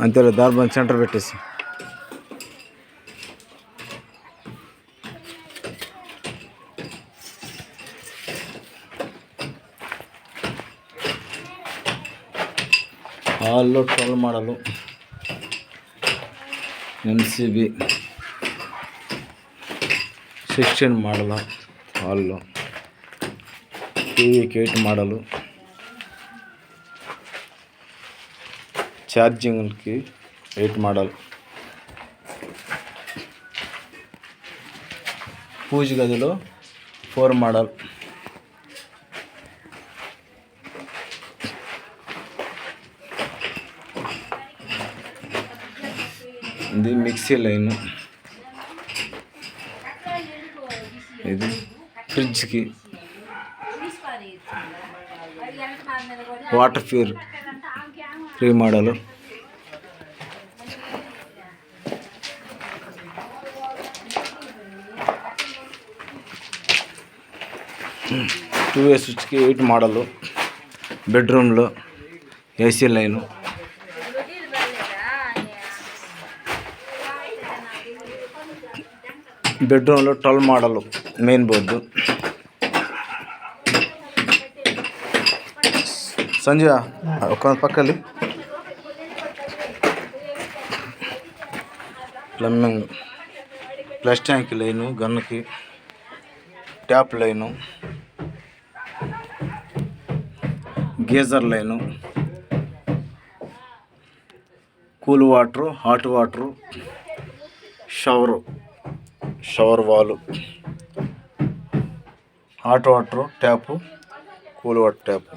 అంతే దాని సెంటర్ పెట్టేసి హాల్లో 12 మోడలు ఎంసీబీ 16 మోడల్ హాల్లో టీవీకి 8 మోడలు ఛార్జింగ్కి 8 మోడల్ పూజ గదిలో 4 మోడల్ ఇది మిక్సీ లైన్ ఇది ఫ్రిడ్జ్కి water free model two way స్విచ్కి 8 మోడలు బెడ్రూమ్లో ఏసీ లైను బెడ్రూమ్లో 12 మోడలు మెయిన్ బోర్డు సంజయ్ ఒక పక్కలి ప్లంబింగ్ ప్లస్ ట్యాంక్ లైను గన్నుకి tap line geyser line cool water hot water shower వాలు hot water tap cool water tap